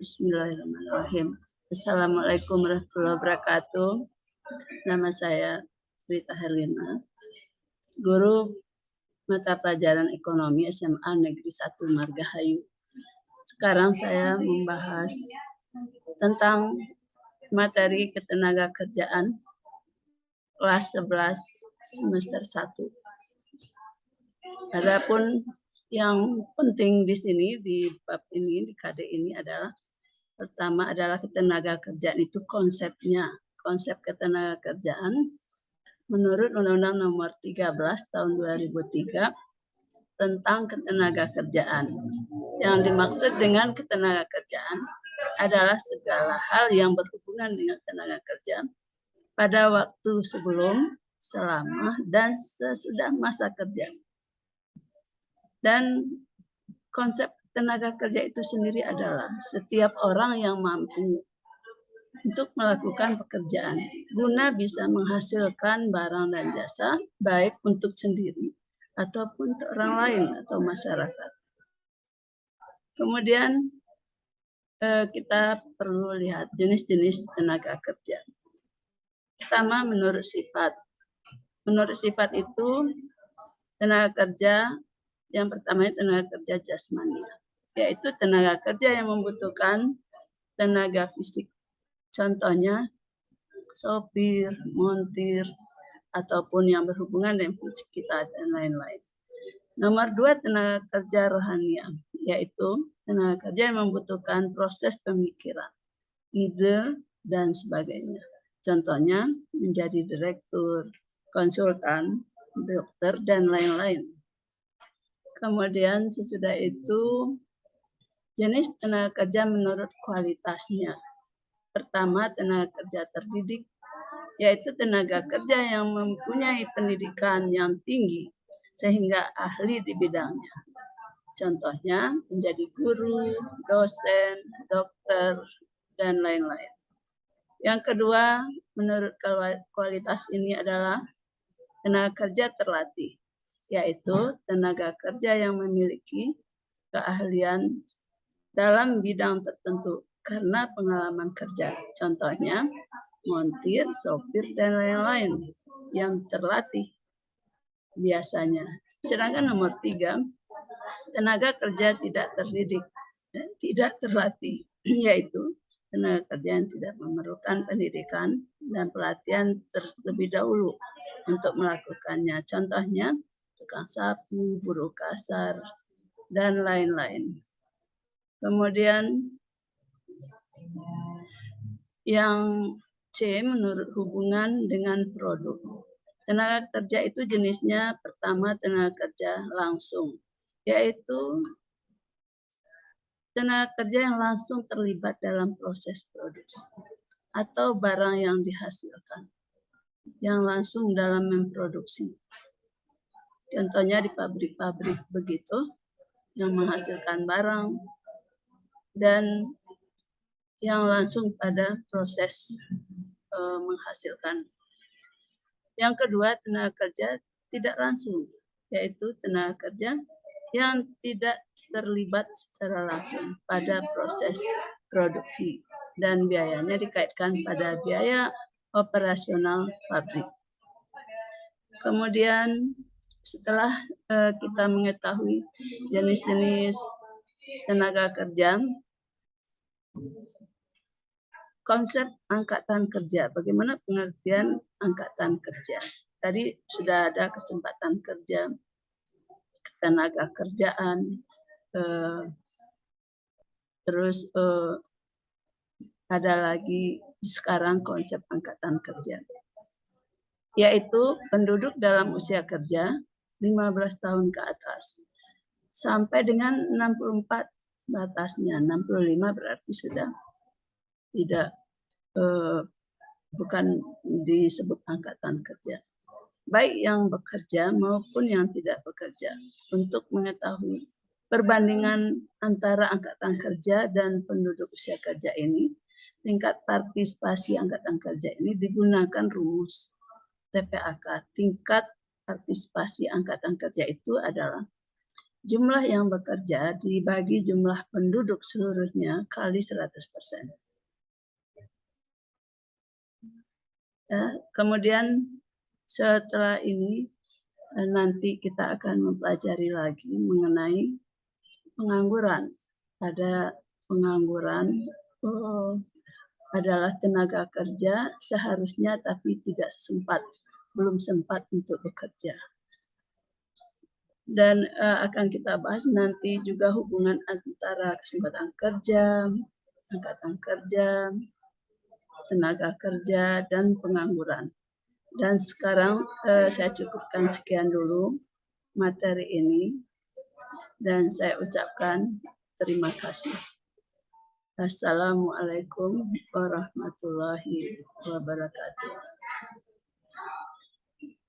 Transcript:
Bismillahirrahmanirrahim. Assalamualaikum warahmatullahi wabarakatuh. Nama saya Rita Herlina, guru mata pelajaran ekonomi SMA Negeri 1 Margahayu. Sekarang saya membahas tentang materi ketenaga kerjaan kelas 11 semester 1. Adapun yang penting di sini di bab ini, di KD ini adalah pertama adalah ketenaga kerjaan itu konsepnya. Konsep ketenaga kerjaan menurut Undang-Undang Nomor 13 Tahun 2003 tentang ketenaga kerjaan. Yang dimaksud dengan ketenaga kerjaan adalah segala hal yang berhubungan dengan tenaga kerja pada waktu sebelum, selama, dan sesudah masa kerja. Dan konsep tenaga kerja itu sendiri adalah setiap orang yang mampu untuk melakukan pekerjaan guna bisa menghasilkan barang dan jasa baik untuk sendiri ataupun untuk orang lain atau masyarakat. Kemudian kita perlu lihat jenis-jenis tenaga kerja. Pertama, menurut sifat. Menurut sifat itu tenaga kerja yang pertama tenaga kerja jasmani, yaitu tenaga kerja yang membutuhkan tenaga fisik. Contohnya sopir, montir, ataupun yang berhubungan dengan fisik kita dan lain-lain. Nomor 2, tenaga kerja rohania, yaitu tenaga kerja yang membutuhkan proses pemikiran, ide, dan sebagainya. Contohnya menjadi direktur, konsultan, dokter, dan lain-lain. Kemudian sesudah itu jenis tenaga kerja menurut kualitasnya. Pertama, tenaga kerja terdidik, yaitu tenaga kerja yang mempunyai pendidikan yang tinggi sehingga ahli di bidangnya. Contohnya menjadi guru, dosen, dokter, dan lain-lain. Yang kedua, menurut kualitas ini adalah tenaga kerja terlatih, yaitu tenaga kerja yang memiliki keahlian dalam bidang tertentu karena pengalaman kerja. Contohnya montir, sopir, dan lain-lain yang terlatih biasanya. Sedangkan nomor 3, tenaga kerja tidak terdidik dan tidak terlatih, yaitu tenaga kerja yang tidak memerlukan pendidikan dan pelatihan terlebih dahulu untuk melakukannya. Contohnya tukang sapu, buruh kasar, dan lain-lain. Kemudian yang C, menurut hubungan dengan produk. Tenaga kerja itu jenisnya pertama tenaga kerja langsung, yaitu tenaga kerja yang langsung terlibat dalam proses produksi atau barang yang dihasilkan, yang langsung dalam memproduksi. Contohnya di pabrik-pabrik begitu, yang menghasilkan barang dan yang langsung pada proses menghasilkan. Yang kedua, tenaga kerja tidak langsung, yaitu tenaga kerja yang tidak terlibat secara langsung pada proses produksi dan biayanya dikaitkan pada biaya operasional pabrik. Kemudian setelah kita mengetahui jenis-jenis tenaga kerja, konsep angkatan kerja. Bagaimana pengertian angkatan kerja? Tadi sudah ada kesempatan kerja, ketenaga kerjaan, terus ada lagi sekarang konsep angkatan kerja, yaitu penduduk dalam usia kerja 15 tahun ke atas sampai dengan 64 batasnya. 65 berarti sudah tidak bukan disebut angkatan kerja. Baik yang bekerja maupun yang tidak bekerja. Untuk mengetahui perbandingan antara angkatan kerja dan penduduk usia kerja ini, tingkat partisipasi angkatan kerja ini digunakan rumus TPAK. Tingkat partisipasi angkatan kerja itu adalah jumlah yang bekerja dibagi jumlah penduduk seluruhnya kali 100%. Kemudian setelah ini nanti kita akan mempelajari lagi mengenai pengangguran. Ada pengangguran adalah tenaga kerja seharusnya tapi tidak belum sempat untuk bekerja. Dan akan kita bahas nanti juga hubungan antara kesempatan kerja, angkatan kerja, tenaga kerja, dan pengangguran. Dan sekarang saya cukupkan sekian dulu materi ini dan saya ucapkan terima kasih. Assalamualaikum warahmatullahi wabarakatuh.